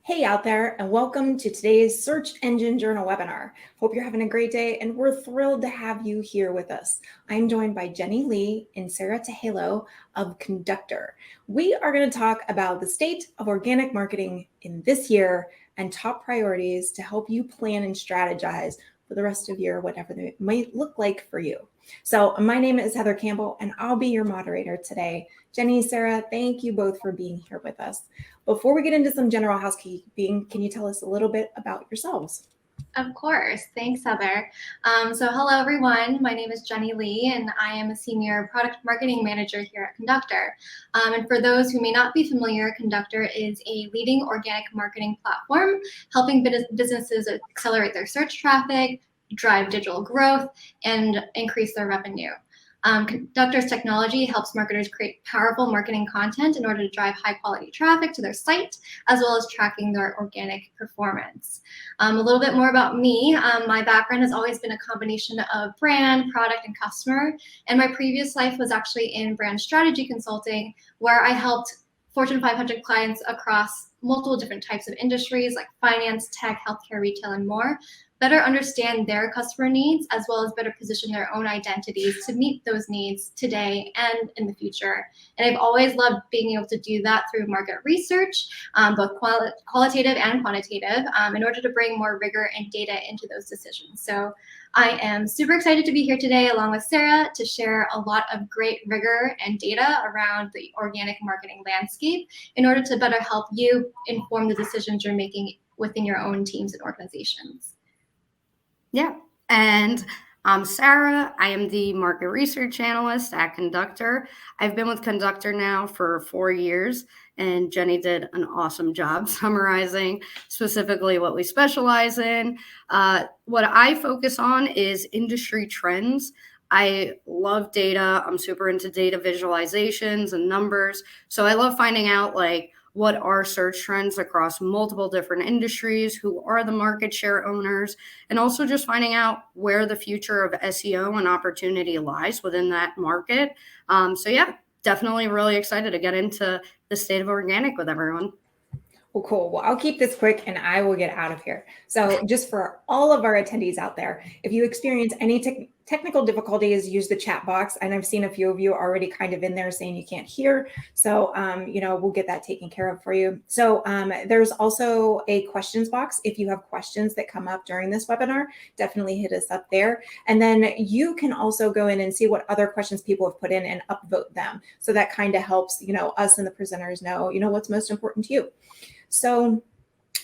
Hey out there, and welcome to today's Search Engine Journal webinar. Hope you're having a great day, and we're thrilled to have you here with us. I'm joined by Jenny Lee and Sarah Tehelo of Conductor. We are going to talk about the state of organic marketing in this year and top priorities to help you plan and strategize for the rest of your whatever it might look like for you. So my name is Heather Campbell, and I'll be your moderator today. Jenny, Sarah, thank you both for being here with us. Before we get into some general housekeeping, can you tell us a little bit about yourselves? Of course. Thanks, Heather. So hello, everyone. My name is Jenny Lee, and I am a Senior Product Marketing Manager here at Conductor. And for those who may not be familiar, Conductor is a leading organic marketing platform, helping businesses accelerate their search traffic, drive digital growth, and increase their revenue. Conductor's technology helps marketers create powerful marketing content in order to drive high-quality traffic to their site, as well as tracking their organic performance. A little bit more about me. My background has always been a combination of brand, product, and customer. And my previous life was actually in brand strategy consulting, where I helped Fortune 500 clients across multiple different types of industries like finance, tech, healthcare, retail, and more, better understand their customer needs, as well as better position their own identities to meet those needs today and in the future. And I've always loved being able to do that through market research, both qualitative and quantitative, in order to bring more rigor and data into those decisions. So I am super excited to be here today along with Sarah to share a lot of great rigor and data around the organic marketing landscape in order to better help you inform the decisions you're making within your own teams and organizations. Yeah, and I'm Sarah. I am the market research analyst at Conductor. I've been with Conductor now for 4 years, and Jenny did an awesome job summarizing specifically what we specialize in. What I focus on is industry trends. I love data. I'm super into data visualizations and numbers. So I love finding out what are search trends across multiple different industries, who are the market share owners, and also just finding out where the future of SEO and opportunity lies within that market. So yeah, definitely really excited to get into the state of organic with everyone. Well, cool. Well, I'll keep this quick and I will get out of here. So just for all of our attendees out there, if you experience any technical difficulties, use the chat box. And I've seen a few of you already kind of in there saying you can't hear. So, we'll get that taken care of for you. So there's also a questions box. If you have questions that come up during this webinar, definitely hit us up there. And then you can also go in and see what other questions people have put in and upvote them. So that kind of helps, us and the presenters know, what's most important to you. So,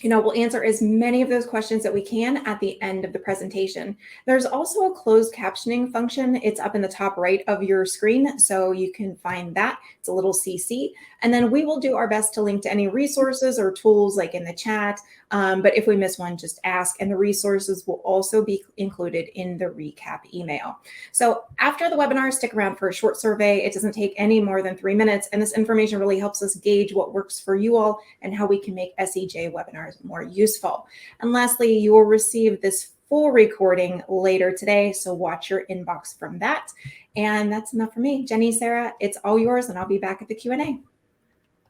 we'll answer as many of those questions that we can at the end of the presentation. There's also a closed captioning function. It's up in the top right of your screen, so you can find that. It's a little CC. And then we will do our best to link to any resources or tools like in the chat. But if we miss one, just ask. And the resources will also be included in the recap email. So after the webinar, stick around for a short survey. It doesn't take any more than 3 minutes. And this information really helps us gauge what works for you all and how we can make SEJ webinars more useful. And lastly, you will receive this full recording later today. So watch your inbox from that. And that's enough for me. Jenny, Sarah, it's all yours, and I'll be back at the Q&A.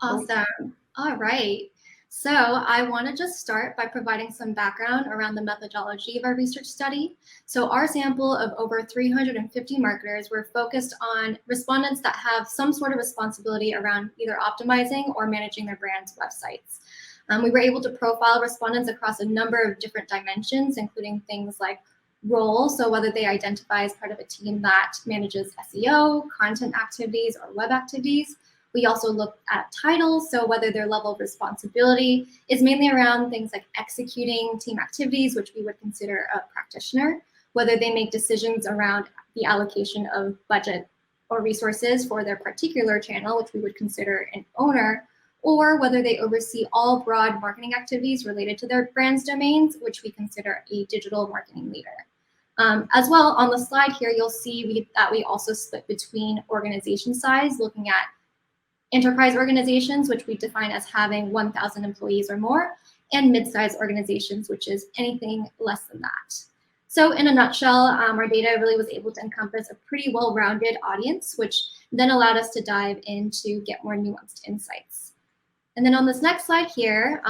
Awesome. All right. So I want to just start by providing some background around the methodology of our research study. So our sample of over 350 marketers were focused on respondents that have some sort of responsibility around either optimizing or managing their brand's websites. We were able to profile respondents across a number of different dimensions, including things like role, so whether they identify as part of a team that manages SEO, content activities, or web activities. We also looked at titles, so whether their level of responsibility is mainly around things like executing team activities, which we would consider a practitioner, whether they make decisions around the allocation of budget or resources for their particular channel, which we would consider an owner, or whether they oversee all broad marketing activities related to their brand's domains, which we consider a digital marketing leader. As well, on the slide here, you'll see that we also split between organization size, looking at enterprise organizations, which we define as having 1,000 employees or more, and mid-sized organizations, which is anything less than that. So in a nutshell, our data really was able to encompass a pretty well-rounded audience, which then allowed us to dive in to get more nuanced insights. And then on this next slide here,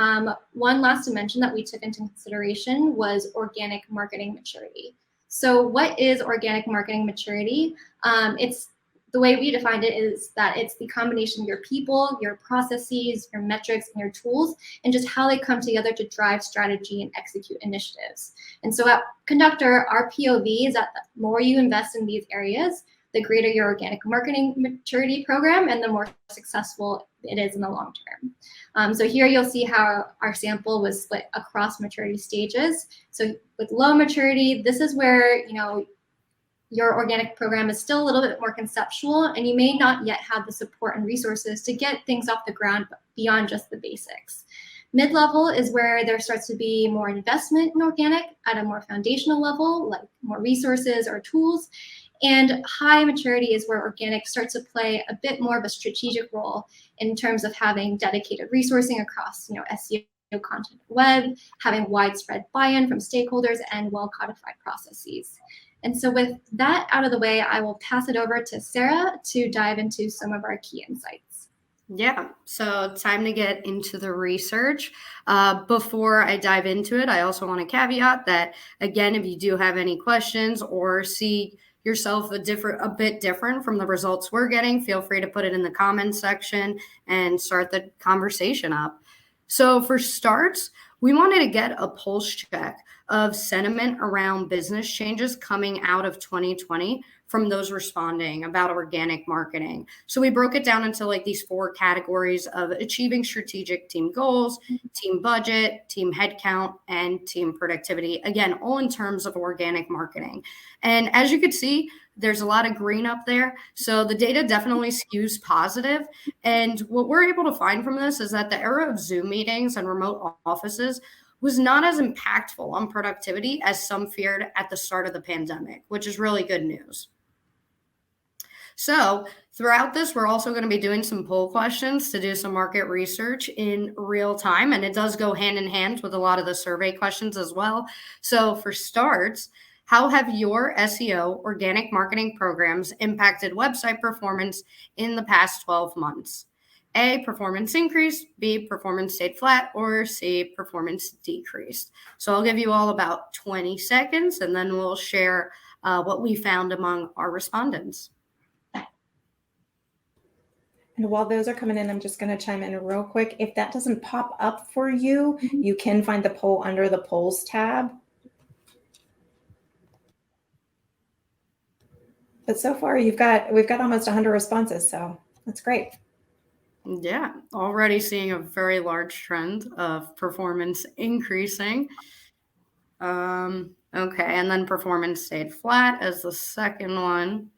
one last dimension that we took into consideration was organic marketing maturity. So what is organic marketing maturity? It's the way we defined it is that it's the combination of your people, your processes, your metrics, and your tools, and just how they come together to drive strategy and execute initiatives. And so at Conductor, our POV is that the more you invest in these areas, the greater your organic marketing maturity program and the more successful it is in the long term. So here you'll see how our sample was split across maturity stages. So with low maturity, this is where, your organic program is still a little bit more conceptual and you may not yet have the support and resources to get things off the ground beyond just the basics. Mid-level is where there starts to be more investment in organic at a more foundational level, like more resources or tools. And high maturity is where organic starts to play a bit more of a strategic role in terms of having dedicated resourcing across, SEO, content, web, having widespread buy-in from stakeholders and well-codified processes. And so with that out of the way, I will pass it over to Sarah to dive into some of our key insights. Yeah, so time to get into the research. Before I dive into it, I also want to caveat that, again, if you do have any questions or see yourself a bit different from the results we're getting, feel free to put it in the comments section and start the conversation up. So for starts, we wanted to get a pulse check of sentiment around business changes coming out of 2020 from those responding about organic marketing. So we broke it down into these 4 categories of achieving strategic team goals, team budget, team headcount, and team productivity. Again, all in terms of organic marketing. And as you could see, there's a lot of green up there. So the data definitely skews positive. And what we're able to find from this is that the era of Zoom meetings and remote offices was not as impactful on productivity as some feared at the start of the pandemic, which is really good news. So throughout this, we're also going to be doing some poll questions to do some market research in real time. And it does go hand in hand with a lot of the survey questions as well. So for starts, how have your SEO organic marketing programs impacted website performance in the past 12 months? A, performance increased, B, performance stayed flat, or C, performance decreased. So I'll give you all about 20 seconds and then we'll share what we found among our respondents. And while those are coming in, I'm just going to chime in real quick. If that doesn't pop up for you, you can find the poll under the polls tab. But so far we've got almost 100 responses, so that's great. Yeah, already seeing a very large trend of performance increasing. Okay, and then performance stayed flat as the second one.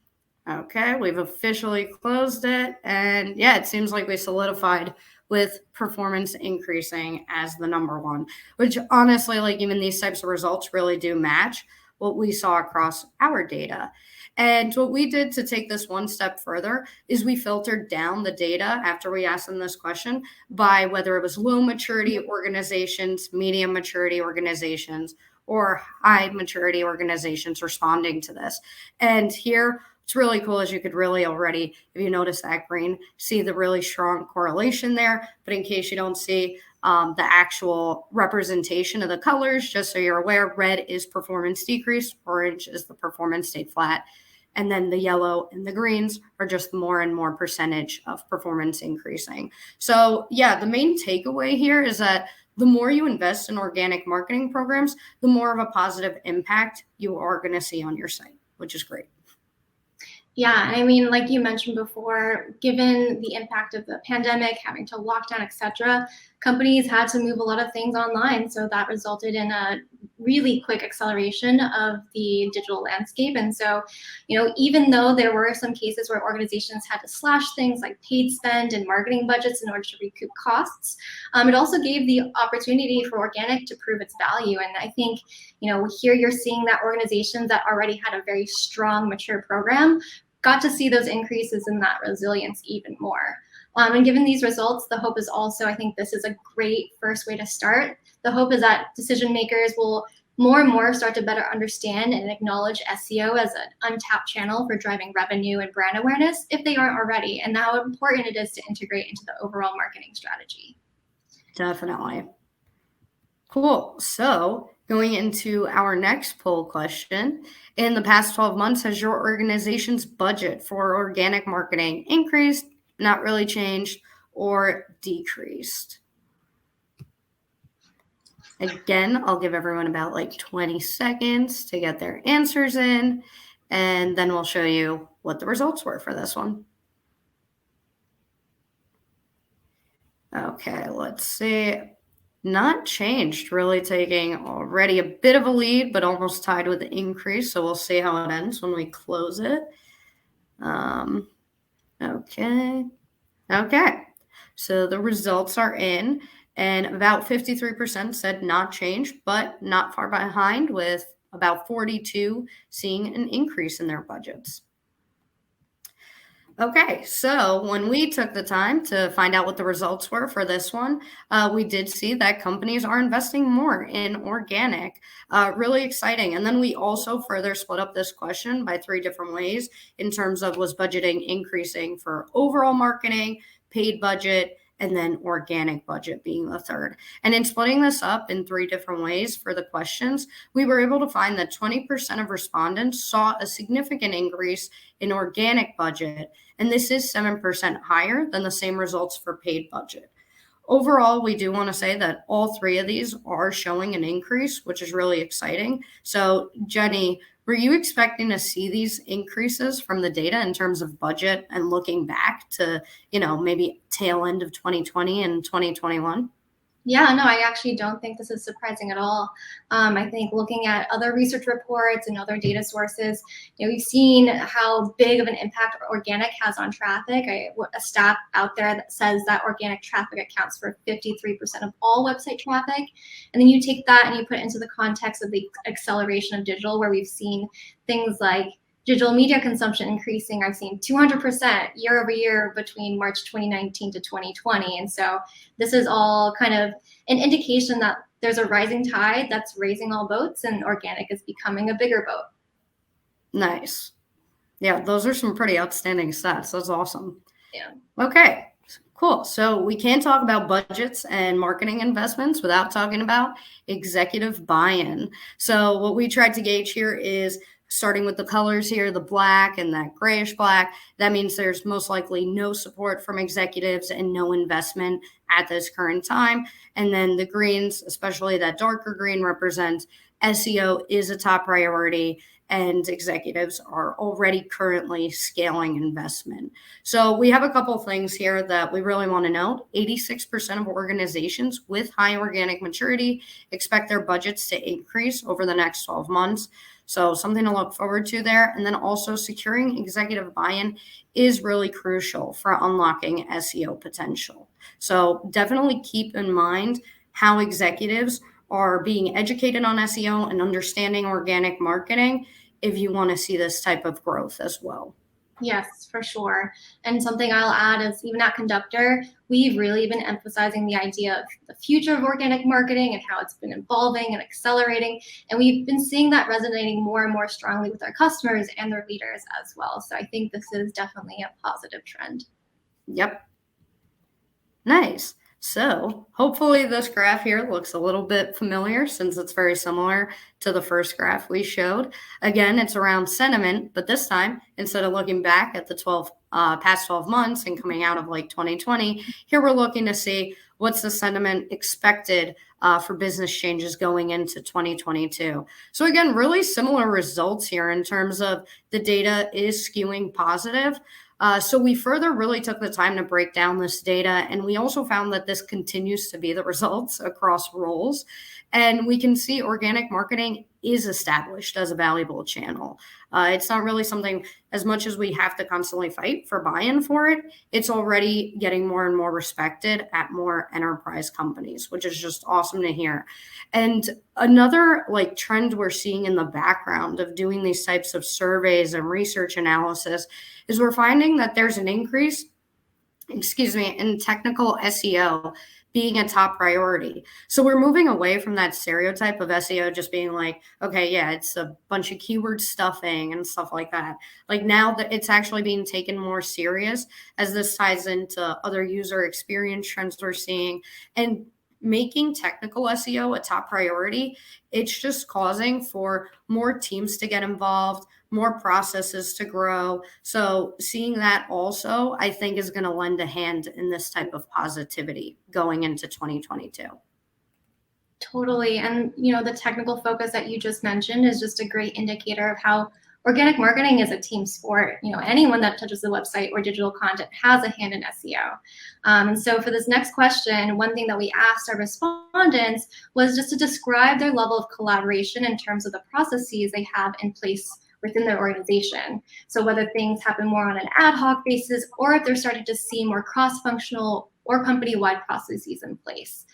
Okay, we've officially closed it. And yeah, it seems like we solidified with performance increasing as the number one, which honestly, even these types of results really do match what we saw across our data. And what we did to take this one step further is we filtered down the data after we asked them this question by whether it was low maturity organizations, medium maturity organizations, or high maturity organizations responding to this. And here, what's really cool is you could really already, if you notice that green, see the really strong correlation there. But in case you don't see the actual representation of the colors, just so you're aware, red is performance decrease, orange is the performance stayed flat, and then the yellow and the greens are just more and more percentage of performance increasing. So yeah, the main takeaway here is that the more you invest in organic marketing programs, the more of a positive impact you are going to see on your site, which is great. Yeah, I mean, like you mentioned before, given the impact of the pandemic, having to lock down, et cetera, companies had to move a lot of things online. So that resulted in a really quick acceleration of the digital landscape. And so, even though there were some cases where organizations had to slash things like paid spend and marketing budgets in order to recoup costs, it also gave the opportunity for organic to prove its value. And I think, here you're seeing that organizations that already had a very strong, mature program got to see those increases in that resilience even more. And given these results, the hope is also, I think this is a great first way to start. The hope is that decision makers will more and more start to better understand and acknowledge SEO as an untapped channel for driving revenue and brand awareness if they aren't already, and how important it is to integrate into the overall marketing strategy. Definitely. Cool. So going into our next poll question, in the past 12 months, has your organization's budget for organic marketing increased, not really changed, or decreased? Again, I'll give everyone about like 20 seconds to get their answers in, and then we'll show you what the results were for this one. Okay, let's see. Not changed, really taking already a bit of a lead, but almost tied with the increase. So we'll see how it ends when we close it. Okay. So the results are in, and about 53% said not changed, but not far behind, with about 42 seeing an increase in their budgets. Okay, so when we took the time to find out what the results were for this one, we did see that companies are investing more in organic. Really exciting. And then we also further split up this question by 3 different ways in terms of, was budgeting increasing for overall marketing, paid budget, and then organic budget being the third. And in splitting this up in 3 different ways for the questions, we were able to find that 20% of respondents saw a significant increase in organic budget, and this is 7% higher than the same results for paid budget. Overall, we do want to say that all 3 of these are showing an increase, which is really exciting. So, Jenny, were you expecting to see these increases from the data in terms of budget and looking back to, maybe tail end of 2020 and 2021? Yeah, no, I actually don't think this is surprising at all. I think looking at other research reports and other data sources, we've seen how big of an impact organic has on traffic. A stat out there that says that organic traffic accounts for 53% of all website traffic. And then you take that and you put it into the context of the acceleration of digital, where we've seen things like digital media consumption increasing. I've seen 200% year over year between March 2019 to 2020. And so this is all kind of an indication that there's a rising tide that's raising all boats, and organic is becoming a bigger boat. Nice. Yeah, those are some pretty outstanding stats. That's awesome. Yeah. Okay, cool. So we can't talk about budgets and marketing investments without talking about executive buy-in. So what we tried to gauge here is, starting with the colors here, the black and that grayish black, that means there's most likely no support from executives and no investment at this current time. And then the greens, especially that darker green, represent SEO is a top priority and executives are already currently scaling investment. So we have a couple of things here that we really want to note. 86% of organizations with high organic maturity expect their budgets to increase over the next 12 months. So something to look forward to there. And then also, securing executive buy-in is really crucial for unlocking SEO potential. So definitely keep in mind how executives are being educated on SEO and understanding organic marketing if you want to see this type of growth as well. Yes, for sure. And something I'll add is, even at Conductor, we've really been emphasizing the idea of the future of organic marketing and how it's been evolving and accelerating. And we've been seeing that resonating more and more strongly with our customers and their leaders as well. So I think this is definitely a positive trend. Yep. Nice. So hopefully this graph here looks a little bit familiar, since it's very similar to the first graph we showed. Again, it's around sentiment, but this time, instead of looking back at the past 12 months and coming out of like 2020, here we're looking to see what's the sentiment expected for business changes going into 2022. So again, really similar results here in terms of the data is skewing positive. So we further really took the time to break down this data, and we also found that this continues to be the results across roles. And we can see organic marketing is established as a valuable channel. It's not really something, as much as we have to constantly fight for buy-in for it, it's already getting more and more respected at more enterprise companies, which is just awesome to hear. And another trend we're seeing in the background of doing these types of surveys and research analysis is we're finding that there's an increase, in technical SEO being a top priority. So we're moving away from that stereotype of SEO just being like, okay, yeah, it's a bunch of keyword stuffing and stuff like that. Like, now that it's actually being taken more serious, as this ties into other user experience trends we're seeing. And making technical SEO a top priority, it's just causing for more teams to get involved, more processes to grow. So seeing that also, I think, is going to lend a hand in this type of positivity going into 2022. Totally. And, the technical focus that you just mentioned is just a great indicator of how organic marketing is a team sport. Anyone that touches the website or digital content has a hand in SEO. And so for this next question, one thing that we asked our respondents was just to describe their level of collaboration in terms of the processes they have in place within their organization. So whether things happen more on an ad hoc basis, or if they're starting to see more cross-functional or company-wide processes in place.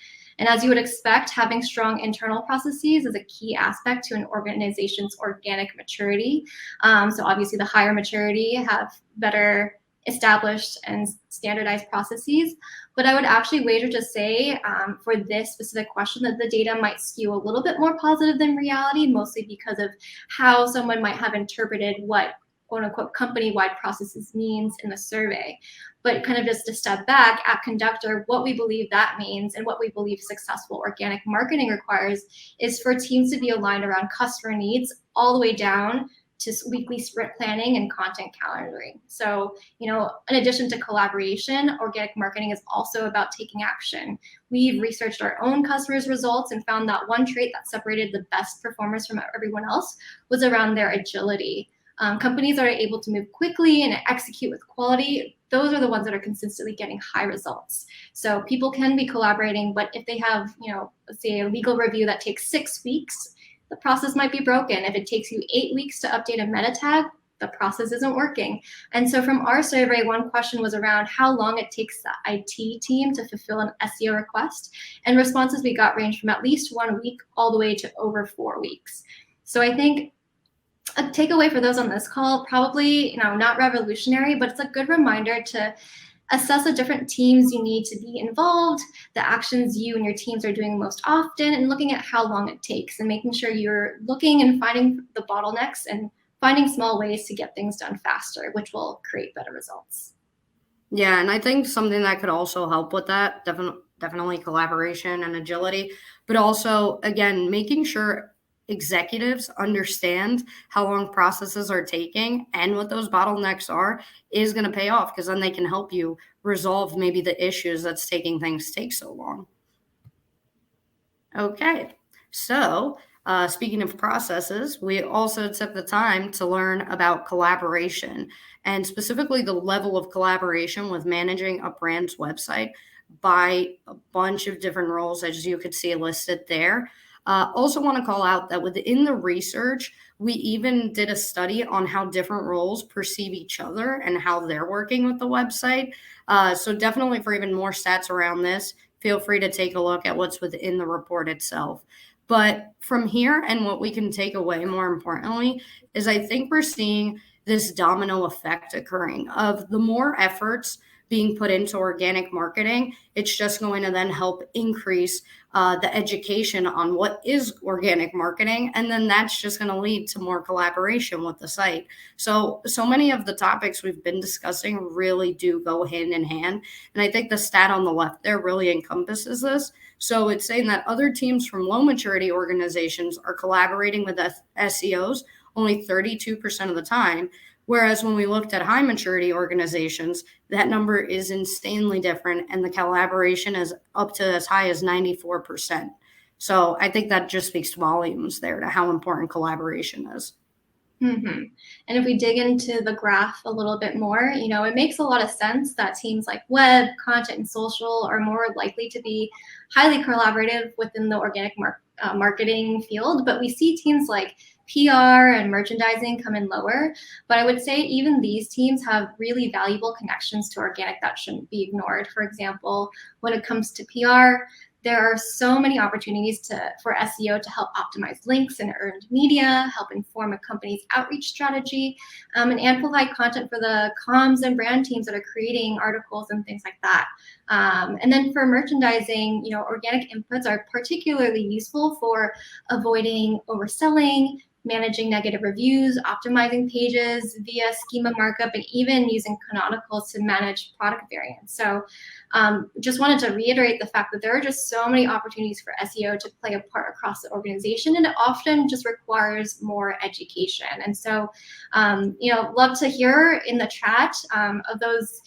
And as you would expect, having strong internal processes is a key aspect to an organization's organic maturity. So obviously the higher maturity have better established and standardized processes. But I would actually wager to say for this specific question that the data might skew a little bit more positive than reality, mostly because of how someone might have interpreted what quote unquote company-wide processes means in the survey. But kind of just to step back at Conductor, what we believe that means and what we believe successful organic marketing requires is for teams to be aligned around customer needs all the way down to weekly sprint planning and content calendaring. So, in addition to collaboration, organic marketing is also about taking action. We've researched our own customers' results and found that one trait that separated the best performers from everyone else was around their agility. Companies that are able to move quickly and execute with quality, those are the ones that are consistently getting high results. So people can be collaborating, but if they have, let's say a legal review that takes 6 weeks, the process might be broken. If it takes you 8 weeks to update a meta tag, the process isn't working. And so from our survey, one question was around how long it takes the IT team to fulfill an SEO request. And responses we got ranged from at least 1 week all the way to over 4 weeks. So I think a takeaway for those on this call, probably, not revolutionary, but it's a good reminder to assess the different teams you need to be involved, the actions you and your teams are doing most often, and looking at how long it takes and making sure you're looking and finding the bottlenecks and finding small ways to get things done faster, which will create better results. Yeah, and I think something that could also help with that, definitely collaboration and agility, but also, again, making sure executives understand how long processes are taking and what those bottlenecks are is going to pay off, because then they can help you resolve maybe the issues that's taking things take so long. Okay, so speaking of processes, we also took the time to learn about collaboration, and specifically the level of collaboration with managing a brand's website by a bunch of different roles, as you could see listed there. Also want to call out that within the research, we even did a study on how different roles perceive each other and how they're working with the website. So definitely for even more stats around this, feel free to take a look at what's within the report itself. But from here, and what we can take away more importantly, is I think we're seeing this domino effect occurring of the more efforts being put into organic marketing, it's just going to then help increase the education on what is organic marketing. And then that's just going to lead to more collaboration with the site. So many of the topics we've been discussing really do go hand in hand. And I think the stat on the left there really encompasses this. So it's saying that other teams from low maturity organizations are collaborating with SEOs only 32% of the time. Whereas when we looked at high maturity organizations, that number is insanely different, and the collaboration is up to as high as 94%. So I think that just speaks volumes there to how important collaboration is. Mm-hmm. And if we dig into the graph a little bit more, it makes a lot of sense that teams like web, content, and social are more likely to be highly collaborative within the organic marketing field. But we see teams like PR and merchandising come in lower. But I would say even these teams have really valuable connections to organic that shouldn't be ignored. For example, when it comes to PR, there are so many opportunities for SEO to help optimize links and earned media, help inform a company's outreach strategy, and amplify content for the comms and brand teams that are creating articles and things like that. And then for merchandising, organic inputs are particularly useful for avoiding overselling, managing negative reviews, optimizing pages via schema markup, and even using Canonical to manage product variants. So just wanted to reiterate the fact that there are just so many opportunities for SEO to play a part across the organization, and it often just requires more education. And so, love to hear in the chat of those,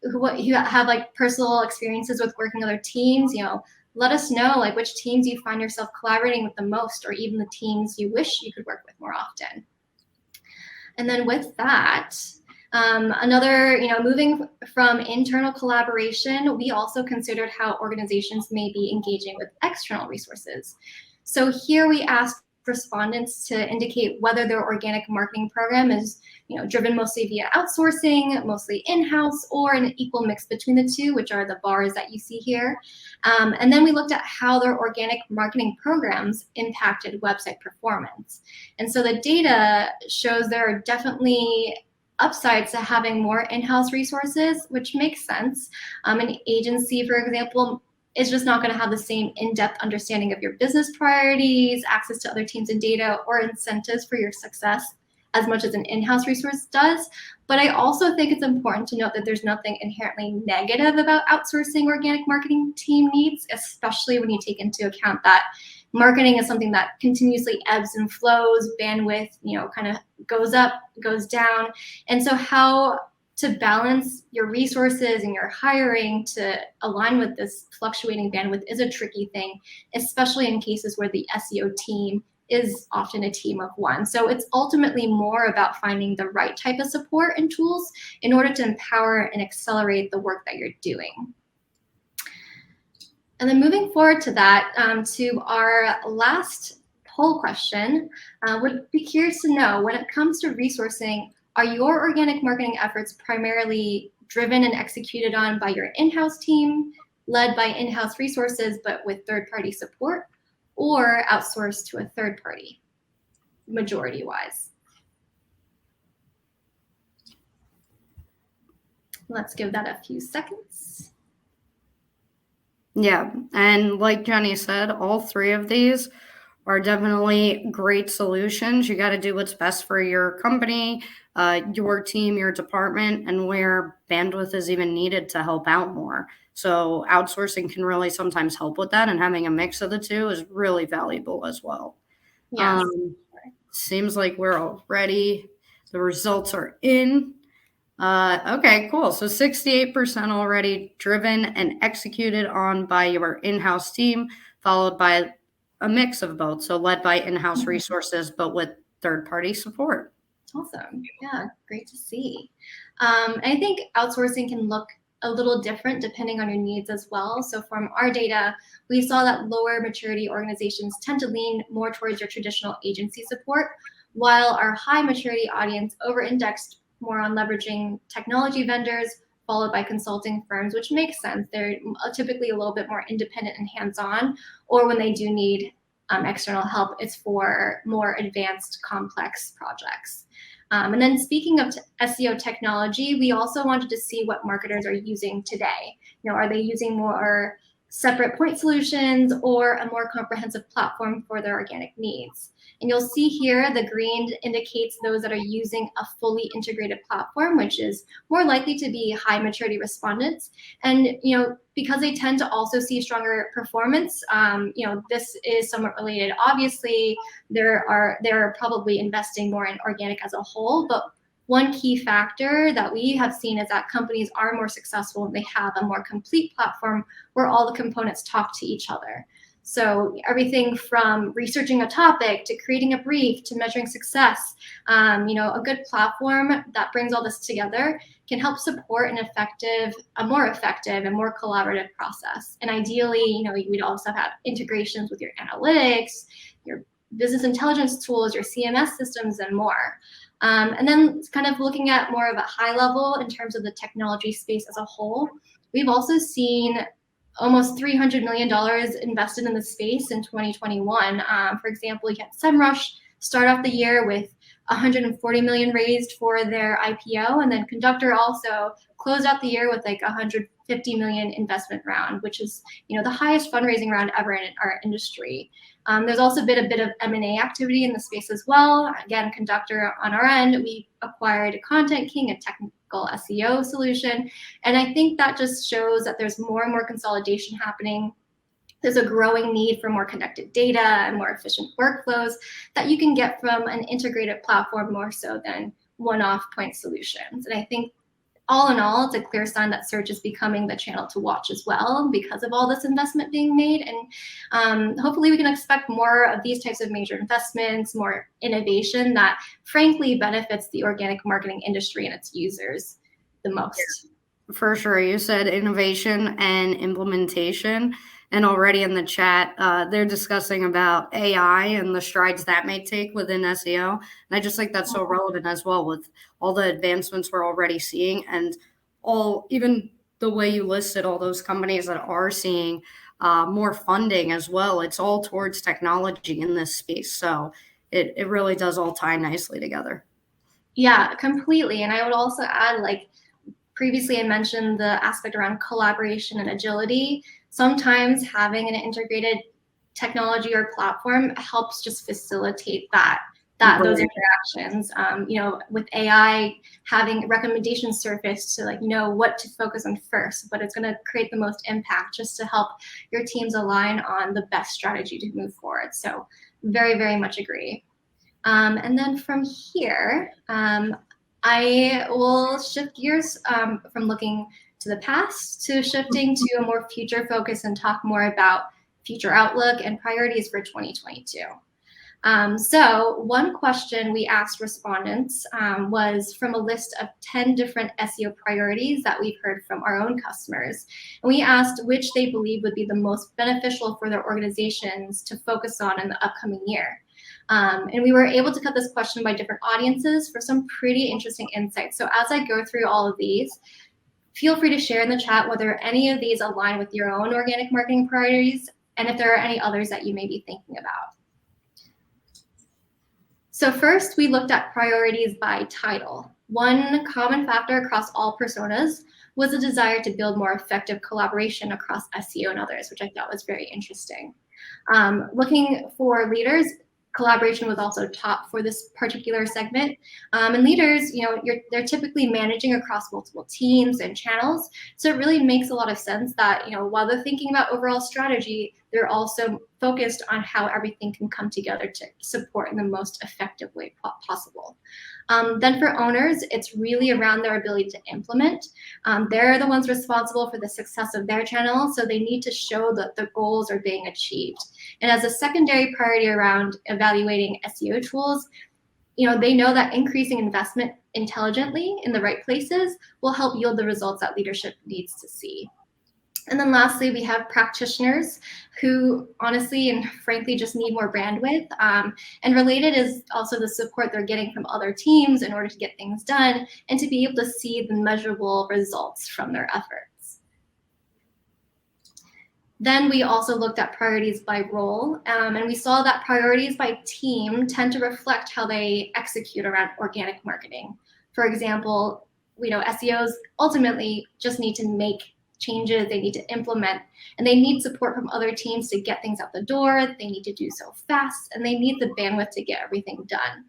who have like personal experiences with working with other teams. Let us know like which teams you find yourself collaborating with the most, or even the teams you wish you could work with more often. And then with that, moving from internal collaboration, we also considered how organizations may be engaging with external resources. So here we asked respondents to indicate whether their organic marketing program is driven mostly via outsourcing, mostly in-house, or an equal mix between the two, which are the bars that you see here. And then we looked at how their organic marketing programs impacted website performance. And so the data shows there are definitely upsides to having more in-house resources, which makes sense. An agency, for example, is just not going to have the same in-depth understanding of your business priorities, access to other teams and data, or incentives for your success as much as an in-house resource does. But I also think it's important to note that there's nothing inherently negative about outsourcing organic marketing team needs, especially when you take into account that marketing is something that continuously ebbs and flows, bandwidth, kind of goes up, goes down. And so how to balance your resources and your hiring to align with this fluctuating bandwidth is a tricky thing, especially in cases where the SEO team is often a team of one. So it's ultimately more about finding the right type of support and tools in order to empower and accelerate the work that you're doing. And then moving forward to that, to our last poll question, would be curious to know, when it comes to resourcing, are your organic marketing efforts primarily driven and executed on by your in-house team, led by in-house resources, but with third-party support, or outsourced to a third party, majority-wise? Let's give that a few seconds. Yeah, and like Jenny said, all three of these are definitely great solutions. You got to do what's best for your company, your team, your department, and where bandwidth is even needed to help out more. So outsourcing can really sometimes help with that, and having a mix of the two is really valuable as well. Yes. Seems like we're all ready. The results are in. Okay, cool. So 68% already driven and executed on by your in-house team, followed by a mix of both. So led by in-house resources, but with third-party support. Awesome. Yeah, great to see. I think outsourcing can look a little different depending on your needs as well. So from our data, we saw that lower maturity organizations tend to lean more towards your traditional agency support, while our high maturity audience over-indexed more on leveraging technology vendors, followed by consulting firms, which makes sense. They're typically a little bit more independent and hands-on, or when they do need external help, it's for more advanced, complex projects. And then speaking of SEO technology, we also wanted to see what marketers are using today. Are they using more separate point solutions or a more comprehensive platform for their organic needs? And you'll see here the green indicates those that are using a fully integrated platform, which is more likely to be high maturity respondents. And because they tend to also see stronger performance, this is somewhat related. Obviously, they're probably investing more in organic as a whole, but one key factor that we have seen is that companies are more successful when they have a more complete platform where all the components talk to each other. So everything from researching a topic to creating a brief to measuring success, a good platform that brings all this together can help support a more effective and more collaborative process. And ideally, we'd also have integrations with your analytics, your business intelligence tools, your CMS systems, and more. And then kind of looking at more of a high level in terms of the technology space as a whole, we've also seen almost $300 million invested in the space in 2021. For example, you had SEMrush start off the year with $140 million raised for their IPO, and then Conductor also closed out the year with like 150 million investment round, which is, the highest fundraising round ever in our industry. There's also been a bit of M&A activity in the space as well. Again, Conductor on our end, we acquired Content King, a technical SEO solution. And I think that just shows that there's more and more consolidation happening. There's a growing need for more connected data and more efficient workflows that you can get from an integrated platform more so than one-off point solutions. And I think all in all, it's a clear sign that search is becoming the channel to watch as well because of all this investment being made. And hopefully we can expect more of these types of major investments, more innovation that frankly benefits the organic marketing industry and its users the most. For sure. You said innovation and implementation. And already in the chat, they're discussing about AI and the strides that may take within SEO. And I just think that's so relevant as well with all the advancements we're already seeing and even the way you listed all those companies that are seeing more funding as well. It's all towards technology in this space. So it really does all tie nicely together. Yeah, completely. And I would also add, previously I mentioned the aspect around collaboration and agility. Sometimes having an integrated technology or platform helps just facilitate those interactions. With AI, having recommendations surface to know what to focus on first, but it's going to create the most impact just to help your teams align on the best strategy to move forward. So very, very much agree. And then from here, I will shift gears from looking to the past to shifting to a more future focus and talk more about future outlook and priorities for 2022. So one question we asked respondents was from a list of 10 different SEO priorities that we've heard from our own customers. And we asked which they believe would be the most beneficial for their organizations to focus on in the upcoming year. And we were able to cut this question by different audiences for some pretty interesting insights. So as I go through all of these, feel free to share in the chat whether any of these align with your own organic marketing priorities and if there are any others that you may be thinking about. So first, we looked at priorities by title. One common factor across all personas was a desire to build more effective collaboration across SEO and others, which I thought was very interesting. Looking for leaders, collaboration was also top for this particular segment. And leaders, they're typically managing across multiple teams and channels. So it really makes a lot of sense that, while they're thinking about overall strategy, they're also focused on how everything can come together to support in the most effective way possible. Then for owners, it's really around their ability to implement. They're the ones responsible for the success of their channel, so they need to show that the goals are being achieved. And as a secondary priority around evaluating SEO tools, they know that increasing investment intelligently in the right places will help yield the results that leadership needs to see. And then lastly, we have practitioners who honestly and frankly just need more bandwidth. And related is also the support they're getting from other teams in order to get things done and to be able to see the measurable results from their efforts. Then we also looked at priorities by role, and we saw that priorities by team tend to reflect how they execute around organic marketing. For example, SEOs ultimately just need to make changes, they need to implement, and they need support from other teams to get things out the door. They need to do so fast, and they need the bandwidth to get everything done.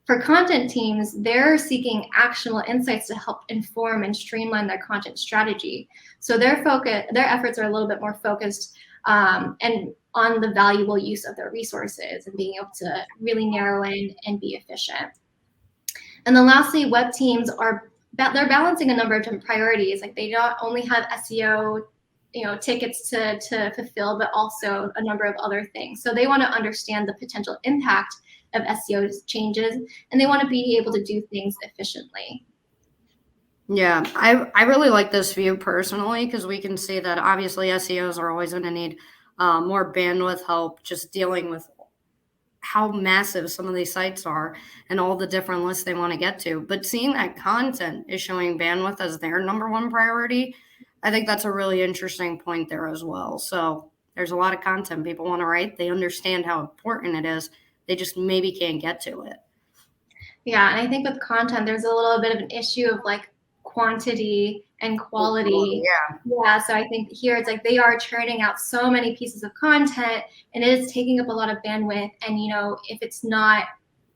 For content teams, they're seeking actionable insights to help inform and streamline their content strategy. So their efforts are a little bit more focused and on the valuable use of their resources and being able to really narrow in and be efficient. And then lastly, web teams they're balancing a number of different priorities. They not only have SEO, tickets to fulfill, but also a number of other things. So they want to understand the potential impact of SEO changes, and they want to be able to do things efficiently. Yeah, I really like this view personally because we can see that obviously SEOs are always going to need more bandwidth help just dealing with how massive some of these sites are and all the different lists they want to get to. But seeing that content is showing bandwidth as their number one priority, I think that's a really interesting point there as well. So there's a lot of content people want to write. They understand how important it is. They just maybe can't get to it. Yeah, and I think with content, there's a little bit of an issue of quantity and quality. Yeah. Yeah, so I think here it's like they are churning out so many pieces of content, and it is taking up a lot of bandwidth. And if it's not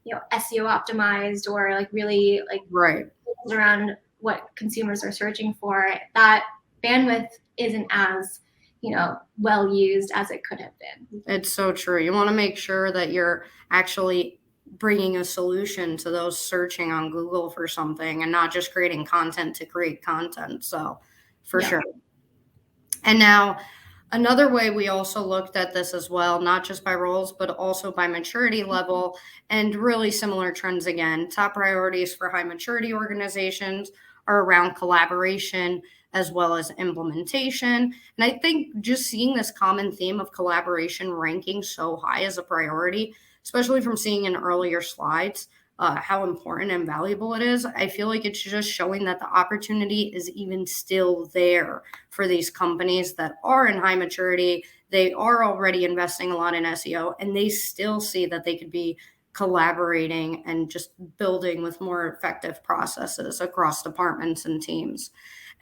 SEO optimized or like really like Right. around what consumers are searching for, that bandwidth isn't as well used as it could have been. It's so true. You want to make sure that you're actually bringing a solution to those searching on Google for something and not just creating content to create content. So for sure. And now another way we also looked at this as well, not just by roles, but also by maturity level, and really similar trends again. Top priorities for high maturity organizations are around collaboration as well as implementation. And I think just seeing this common theme of collaboration ranking so high as a priority, especially from seeing in earlier slides, how important and valuable it is, I feel like it's just showing that the opportunity is even still there for these companies that are in high maturity. They are already investing a lot in SEO, and they still see that they could be collaborating and just building with more effective processes across departments and teams.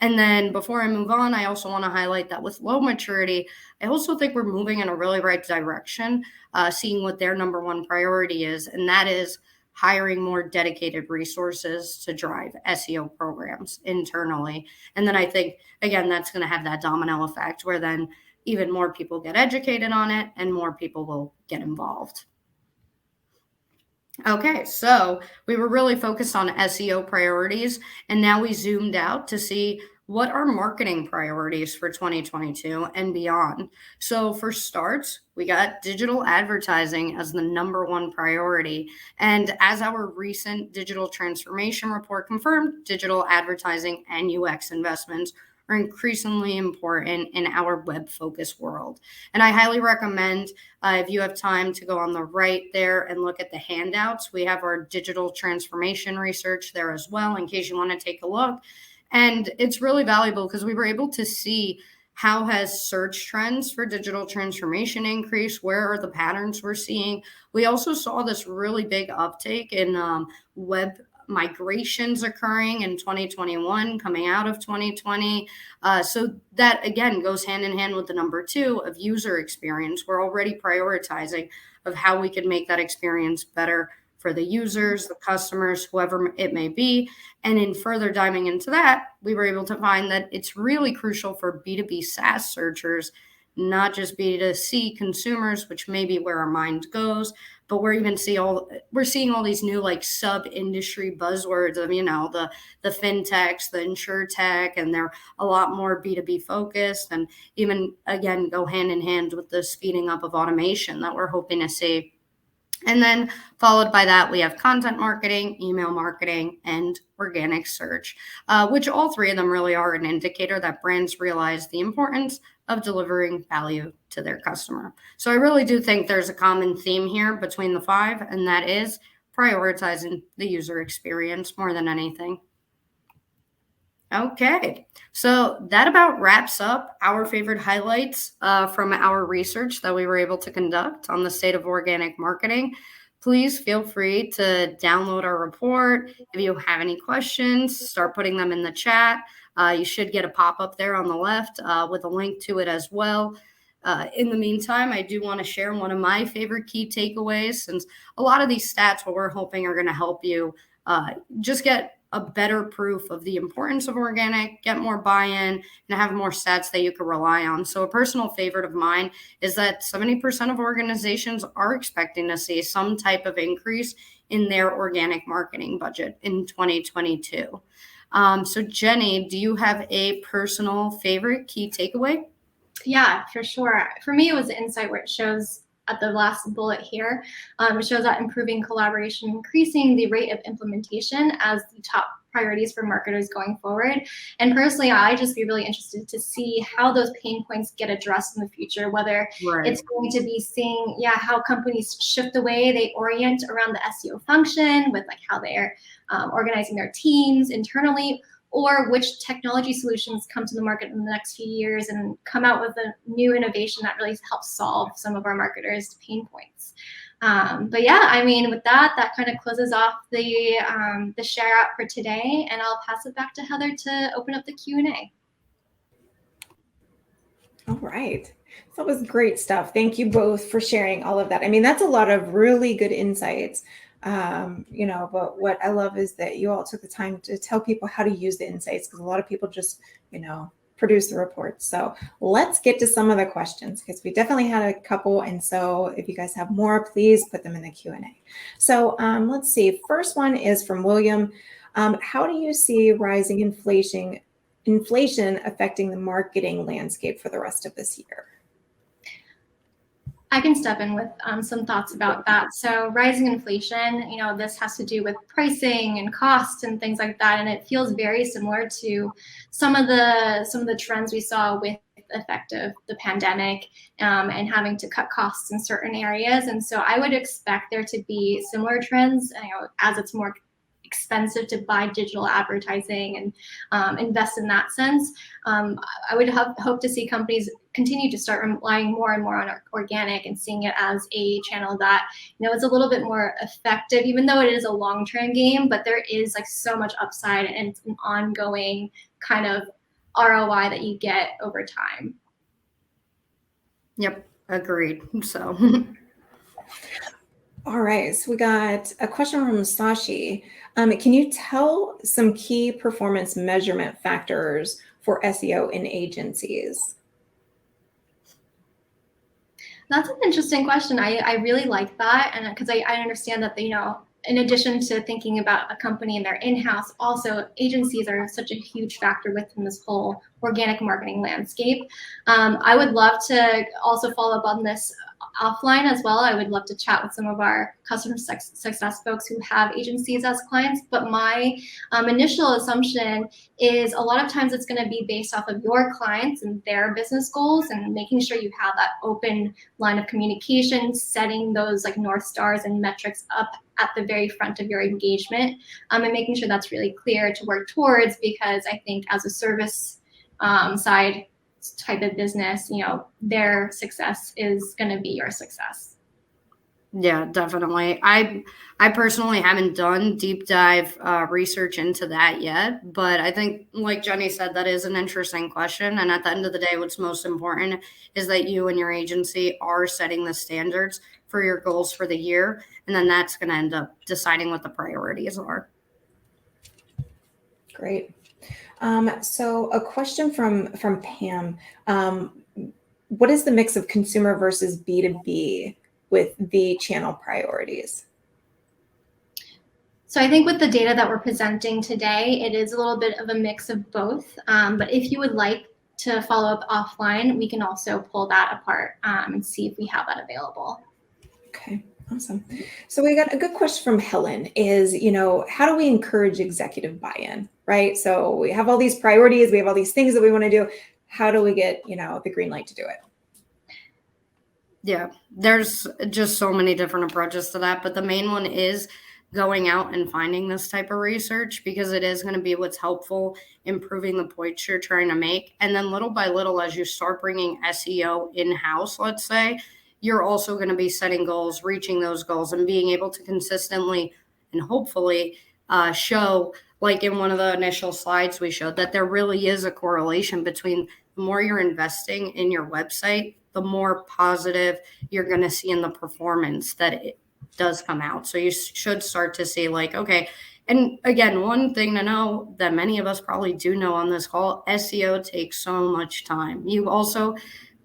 And then before I move on, I also want to highlight that with low maturity, I also think we're moving in a really right direction, seeing what their number one priority is, and that is hiring more dedicated resources to drive SEO programs internally. And then I think, again, that's going to have that domino effect where then even more people get educated on it and more people will get involved. Okay, so we were really focused on SEO priorities, and now we zoomed out to see what are marketing priorities for 2022 and beyond. So for starts, we got digital advertising as the number one priority. And as our recent digital transformation report confirmed, digital advertising and UX investments are increasingly important in our web-focused world. And I highly recommend, if you have time, to go on the right there and look at the handouts. We have our digital transformation research there as well, in case you want to take a look. And it's really valuable because we were able to see how has search trends for digital transformation increased, where are the patterns we're seeing. We also saw this really big uptake in web migrations occurring in 2021, coming out of 2020. So that, again, goes hand in hand with the number two of user experience. We're already prioritizing of how we can make that experience better for the users, the customers, whoever it may be. And in further diving into that, we were able to find that it's really crucial for B2B SaaS searchers, not just B2C consumers, which may be where our mind goes, but we're seeing all these new like sub-industry buzzwords of, the fintechs, the insurtech, and they're a lot more B2B focused, and even, again, go hand in hand with the speeding up of automation that we're hoping to see. And then followed by that, we have content marketing, email marketing, and organic search, which all three of them really are an indicator that brands realize the importance of delivering value to their customer. So I really do think there's a common theme here between the five, and that is prioritizing the user experience more than anything. Okay, so that about wraps up our favorite highlights from our research that we were able to conduct on the state of organic marketing. Please feel free to download our report. If you have any questions, start putting them in the chat. You should get a pop-up there on the left with a link to it as well. In the meantime, I do want to share one of my favorite key takeaways, since a lot of these stats, what we're hoping are going to help you just get a better proof of the importance of organic, get more buy-in, and have more stats that you can rely on. So a personal favorite of mine is that 70% of organizations are expecting to see some type of increase in their organic marketing budget in 2022. So Jenny, do you have a personal favorite key takeaway? Yeah, for sure. For me, it was the insight where it shows at the last bullet here, it shows that improving collaboration, increasing the rate of implementation as the top priorities for marketers going forward. And personally, I just be really interested to see how those pain points get addressed in the future, whether it's going to be seeing, how companies shift the way they orient around the SEO function with like how they're organizing their teams internally, or which technology solutions come to the market in the next few years and come out with a new innovation that really helps solve some of our marketers' pain points. But yeah, I mean, with that, that kind of closes off the share out for today, and I'll pass it back to Heather to open up the Q&A. All right. That was great stuff. Thank you both for sharing all of that. I mean, that's a lot of really good insights. But what I love is that you all took the time to tell people how to use the insights, because a lot of people just, produce the reports. So let's get to some of the questions, because we definitely had a couple. And so if you guys have more, please put them in the Q&A. So let's see. First one is from William. How do you see rising inflation affecting the marketing landscape for the rest of this year? I can step in with some thoughts about that. So rising inflation, this has to do with pricing and cost and things like that, and it feels very similar to some of the trends we saw with the effect of the pandemic and having to cut costs in certain areas. And so I would expect there to be similar trends, as it's more expensive to buy digital advertising and invest in that sense. I would hope to see companies continue to start relying more and more on organic and seeing it as a channel that is a little bit more effective, even though it is a long-term game. But there is so much upside, and it's an ongoing kind of ROI that you get over time. Yep, agreed. So. All right, so we got a question from Sashi. Can you tell some key performance measurement factors for SEO in agencies? That's an interesting question. I really like that, and because I understand that in addition to thinking about a company and their in-house, also agencies are such a huge factor within this whole organic marketing landscape. I would love to also follow up on this offline as well. I would love to chat with some of our customer success folks who have agencies as clients. But my initial assumption is a lot of times it's going to be based off of your clients and their business goals, and making sure you have that open line of communication, setting those North Stars and metrics up at the very front of your engagement, and making sure that's really clear to work towards, because I think as a service side type of business, their success is going to be your success. Yeah, definitely. I personally haven't done deep dive research into that yet, but I think, like Jenny said, that is an interesting question. And at the end of the day, what's most important is that you and your agency are setting the standards for your goals for the year, and then that's going to end up deciding what the priorities are. Great. So a question from Pam. What is the mix of consumer versus B2B with the channel priorities? So I think with the data that we're presenting today, it is a little bit of a mix of both. But if you would like to follow up offline, we can also pull that apart and see if we have that available. Okay, awesome. So we got a good question from Helen is, how do we encourage executive buy-in, right? So we have all these priorities, we have all these things that we want to do. How do we get, the green light to do it? Yeah, there's just so many different approaches to that, but the main one is going out and finding this type of research, because it is going to be what's helpful improving the points you're trying to make. And then little by little, as you start bringing SEO in-house, let's say, you're also going to be setting goals, reaching those goals, and being able to consistently and hopefully show, like in one of the initial slides we showed, that there really is a correlation between the more you're investing in your website, the more positive you're going to see in the performance that it does come out. So you should start to see okay. And again, one thing to know that many of us probably do know on this call, SEO takes so much time. You also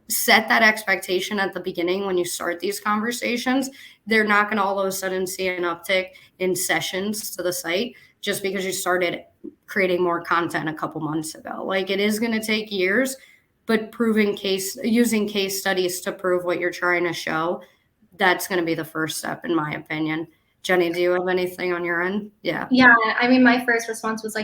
set that expectation at the beginning when you start these conversations. They're not going to all of a sudden see an uptick in sessions to the site just because you started creating more content a couple months ago. It is going to take years, but using case studies to prove what you're trying to show, that's going to be the first step, in my opinion. Jenny, do you have anything on your end? Yeah. Yeah, I mean, my first response was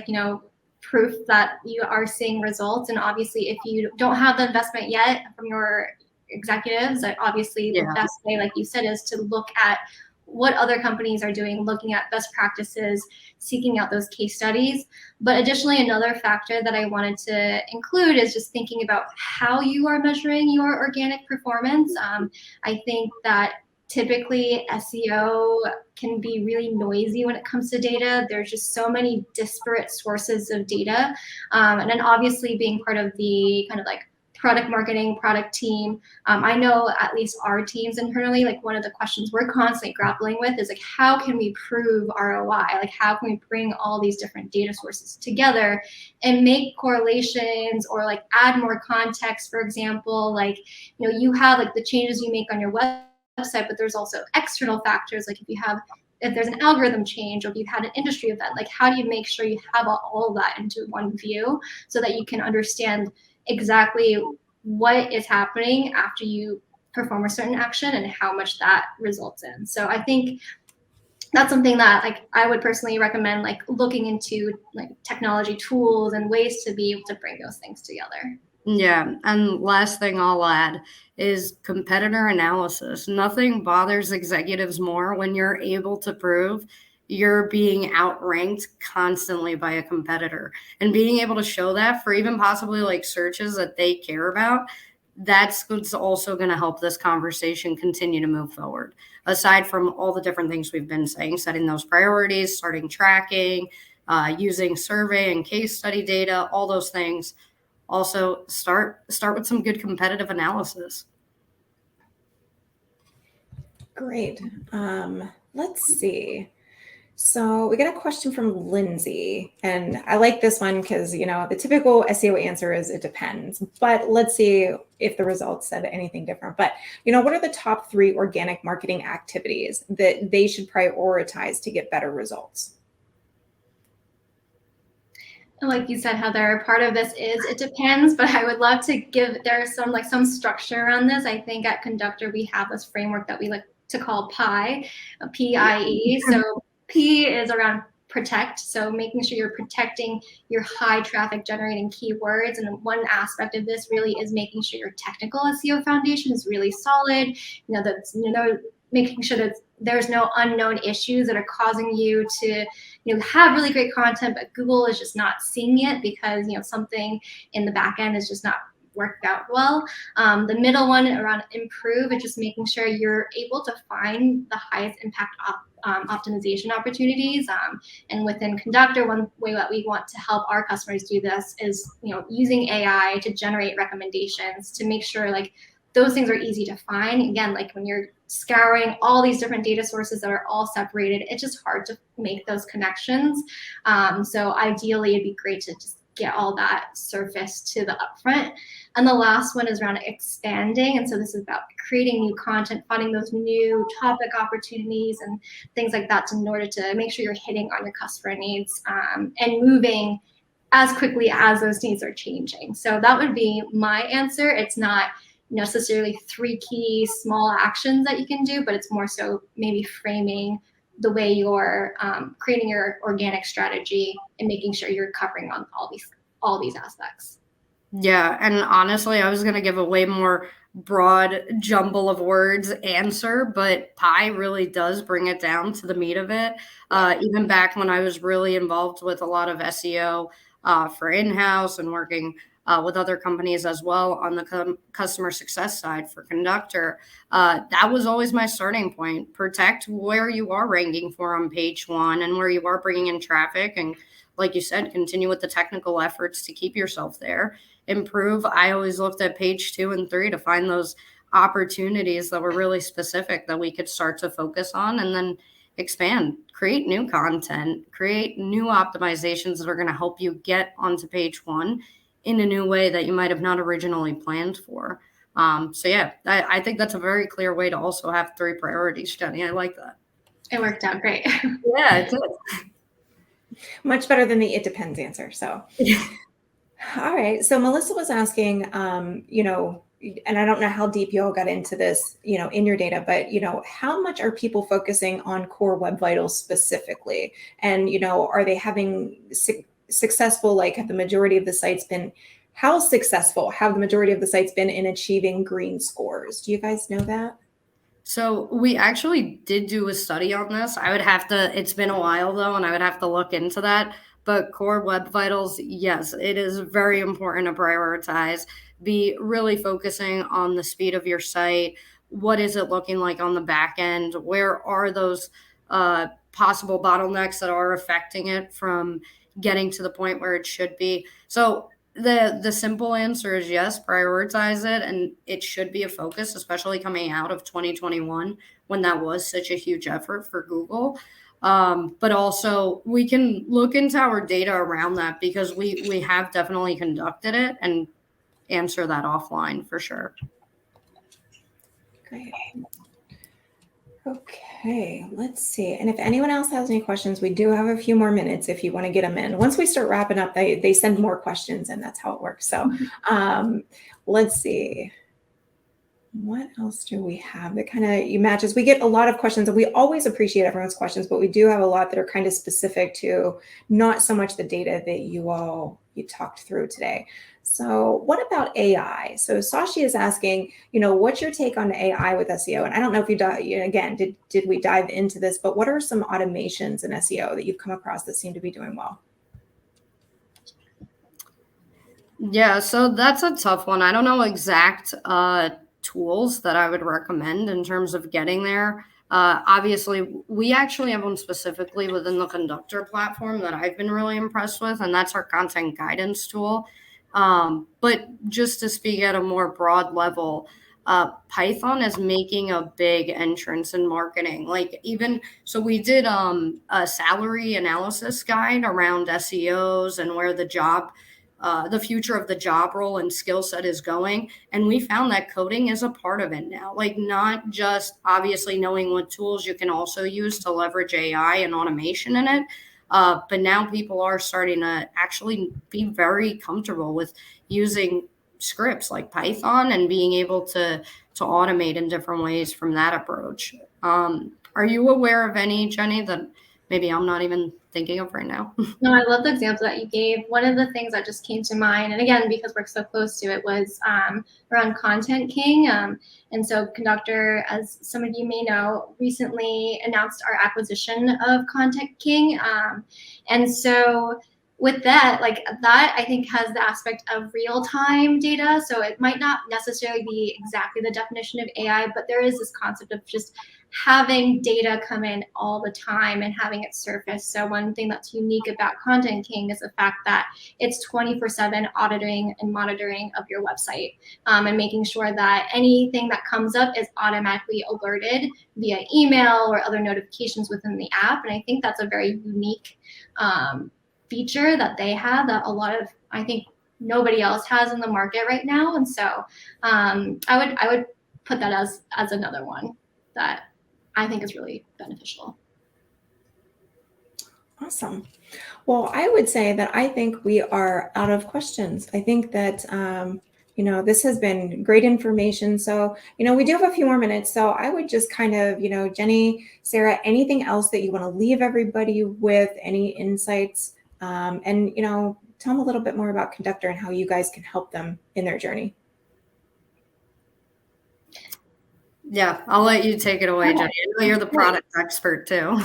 proof that you are seeing results. And obviously, if you don't have the investment yet from your executives, obviously the best way, like you said, is to look at what other companies are doing, looking at best practices, seeking out those case studies. But additionally, another factor that I wanted to include is just thinking about how you are measuring your organic performance. I think that typically SEO can be really noisy when it comes to data. There's just so many disparate sources of data. And then obviously being part of the kind of like product marketing, product team, I know at least our teams internally, like one of the questions we're constantly grappling with is like, how can we prove ROI? Like how can we bring all these different data sources together and make correlations or like add more context? For example, like, you know, you have like the changes you make on your website, but there's also external factors. Like if there's an algorithm change or if you've had an industry event, like how do you make sure you have all of that into one view so that you can understand exactly what is happening after you perform a certain action and how much that results in. So I think that's something that like I would personally recommend like looking into like technology tools and ways to be able to bring those things together. Yeah. And last thing I'll add is competitor analysis. Nothing bothers executives more when you're able to prove you're being outranked constantly by a competitor and being able to show that for even possibly like searches that they care about. That's what's also going to help this conversation continue to move forward. Aside from all the different things we've been saying, setting those priorities, starting tracking, using survey and case study data, all those things. Also, start with some good competitive analysis. Great. Let's see. So we got a question from Lindsay, and I like this one because, you know, the typical SEO answer is it depends, but let's see if the results said anything different. But, you know, what are the top 3 organic marketing activities that they should prioritize to get better results? Like you said, Heather, part of this is it depends, but I would love to give there's some structure around this. I think at Conductor we have this framework that we like to call PIE, P-I-E. So P is around protect, so making sure you're protecting your high traffic generating keywords. And one aspect of this really is making sure your technical SEO foundation is really solid. Making sure that there's no unknown issues that are causing you to, have really great content, but Google is just not seeing it because, something in the back end is just not worked out well. The middle one around improve is just making sure you're able to find the highest impact optimization opportunities. And within Conductor, one way that we want to help our customers do this is, using AI to generate recommendations to make sure like those things are easy to find. Again, like when you're scouring all these different data sources that are all separated, it's just hard to make those connections. So ideally, it'd be great to just get all that surfaced to the upfront. And the last one is around expanding. And so this is about creating new content, finding those new topic opportunities and things like that in order to make sure you're hitting on your customer needs and moving as quickly as those needs are changing. So that would be my answer. It's not necessarily 3 key small actions that you can do, but it's more so maybe framing the way you're creating your organic strategy and making sure you're covering on all these aspects. Yeah, and honestly, I was going to give a way more broad jumble of words answer, but PIE really does bring it down to the meat of it. Even back when I was really involved with a lot of SEO for in-house and working with other companies as well on the customer success side for Conductor. That was always my starting point. Protect where you are ranking for on page 1 and where you are bringing in traffic. And like you said, continue with the technical efforts to keep yourself there. Improve. I always looked at page 2 and 3 to find those opportunities that were really specific that we could start to focus on, and then expand, create new content, create new optimizations that are going to help you get onto page 1 in a new way that you might have not originally planned for. So yeah, I think that's a very clear way to also have 3 priorities, Jenny. I like that. It worked out great. Yeah, it did. Much better than the it depends answer. So, all right. So Melissa was asking, and I don't know how deep you all got into this, in your data, but, how much are people focusing on Core Web Vitals specifically? And, are they having successful, like have the majority of the sites been, how successful have the majority of the sites been in achieving green scores? Do you guys know that? So we actually did do a study on this. It's been a while though, and I would have to look into that. But Core Web Vitals, yes, it is very important to prioritize. Be really focusing on the speed of your site, what is it looking like on the back end? Where are those possible bottlenecks that are affecting it from getting to the point where it should be? So the simple answer is yes, prioritize it, and it should be a focus, especially coming out of 2021 when that was such a huge effort for Google. But also we can look into our data around that, because we have definitely conducted it, and answer that offline for sure. Great. Okay, let's see. And if anyone else has any questions, we do have a few more minutes if you want to get them in. Once we start wrapping up, they send more questions, and that's how it works. So let's see. What else do we have that kind of matches? We get a lot of questions, and we always appreciate everyone's questions, but we do have a lot that are kind of specific to not so much the data that you talked through today. So what about AI? So Sashi is asking, what's your take on AI with SEO? And I don't know if did we dive into this, but what are some automations in SEO that you've come across that seem to be doing well? Yeah, so that's a tough one. I don't know exact tools that I would recommend in terms of getting there. Obviously, we actually have one specifically within the Conductor platform that I've been really impressed with, and that's our content guidance tool. But just to speak at a more broad level, Python is making a big entrance in marketing. So we did a salary analysis guide around SEOs and where the future of the job role and skill set is going. And we found that coding is a part of it now, not just obviously knowing what tools you can also use to leverage AI and automation in it. But now people are starting to actually be very comfortable with using scripts like Python and being able to automate in different ways from that approach. Are you aware of any, Jenny, that maybe I'm not even thinking of right now? No, I love the example that you gave. One of the things that just came to mind, and again, because we're so close to it, was around Content King. And so Conductor, as some of you may know, recently announced our acquisition of Content King. And so with that, I think has the aspect of real-time data. So it might not necessarily be exactly the definition of AI, but there is this concept of just having data come in all the time and having it surface. So one thing that's unique about Content King is the fact that it's 24/7 auditing and monitoring of your website, and making sure that anything that comes up is automatically alerted via email or other notifications within the app. And I think that's a very unique feature that they have that I think nobody else has in the market right now. And so I would put that as another one that I think is really beneficial. Awesome. Well, I would say that I think we are out of questions. I think that, this has been great information. So, we do have a few more minutes. So I would just kind of, Jenny, Sarah, anything else that you want to leave everybody with, any insights, and, tell them a little bit more about Conductor and how you guys can help them in their journey. Yeah, I'll let you take it away, Jenny. I know you're the product expert too.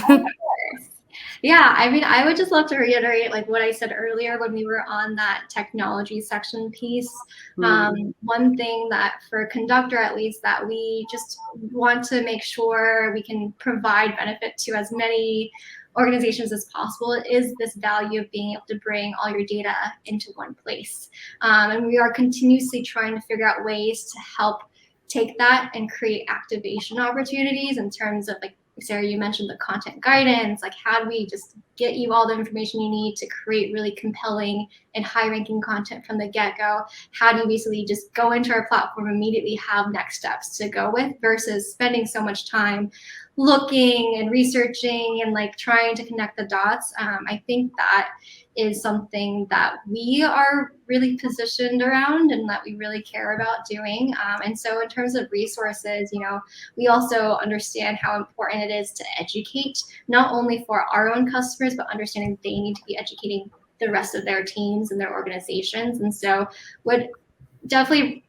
Yeah, I would just love to reiterate what I said earlier when we were on that technology section piece. One thing that for Conductor, at least, that we just want to make sure we can provide benefit to as many organizations as possible is this value of being able to bring all your data into one place. And we are continuously trying to figure out ways to help take that and create activation opportunities in terms of Sarah, you mentioned the content guidance, how do we just get you all the information you need to create really compelling and high-ranking content from the get-go? How do you basically just go into our platform, immediately have next steps to go with, versus spending so much time looking and researching and trying to connect the dots? I think that is something that we are really positioned around and that we really care about doing. And so in terms of resources, we also understand how important it is to educate, not only for our own customers, but understanding they need to be educating the rest of their teams and their organizations. And so would definitely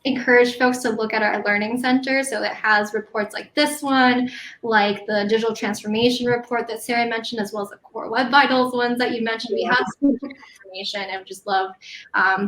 encourage folks to look at our learning center. So it has reports like this one, like the digital transformation report that Sarah mentioned, as well as the core web vitals ones that you mentioned. We have some information and would just love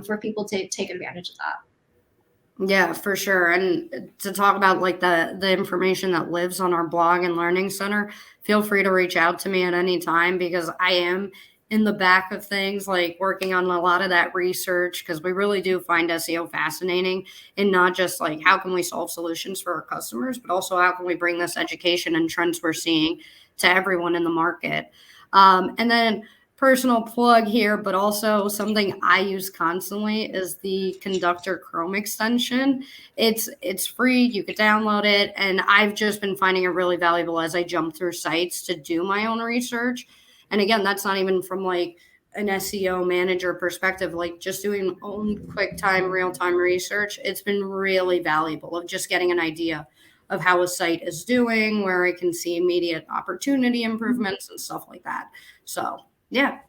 for people to take advantage of that. Yeah, for sure. And to talk about like the information that lives on our blog and learning center, feel free to reach out to me at any time because I am in the back of things, like working on a lot of that research because we really do find SEO fascinating, and not just like how can we solve solutions for our customers, but also how can we bring this education and trends we're seeing to everyone in the market. And then personal plug here, but also something I use constantly is the Conductor Chrome extension. It's free, you could download it, and I've just been finding it really valuable as I jump through sites to do my own research. And again, that's not even from like an SEO manager perspective, like just doing own quick time, real time research. It's been really valuable of just getting an idea of how a site is doing, where I can see immediate opportunity improvements and stuff like that. So yeah,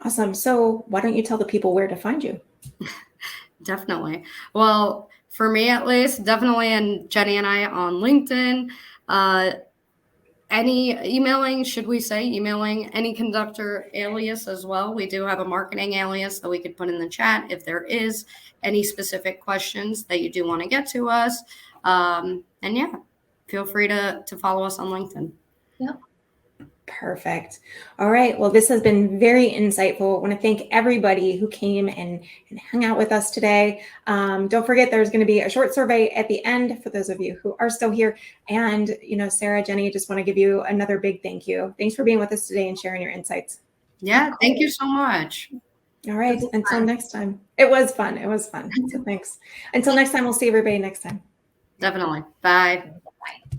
Awesome. So why don't you tell the people where to find you? definitely. Well, for me at least, definitely, and Jenny and I on LinkedIn. Any emailing, should we say, emailing any conductor alias as well. We do have a marketing alias that we could put in the chat if there is any specific questions that you do want to get to us. And yeah, feel free to follow us on LinkedIn. Yep. Perfect. All right. Well, this has been very insightful. I want to thank everybody who came and hung out with us today. Don't forget, there's going to be a short survey at the end for those of you who are still here. And, Sarah, Jenny, I just want to give you another big thank you. Thanks for being with us today and sharing your insights. Yeah, thank you so much. All right. Until next time. It was fun. It was fun. So thanks. Until next time, we'll see everybody next time. Definitely. Bye. Bye.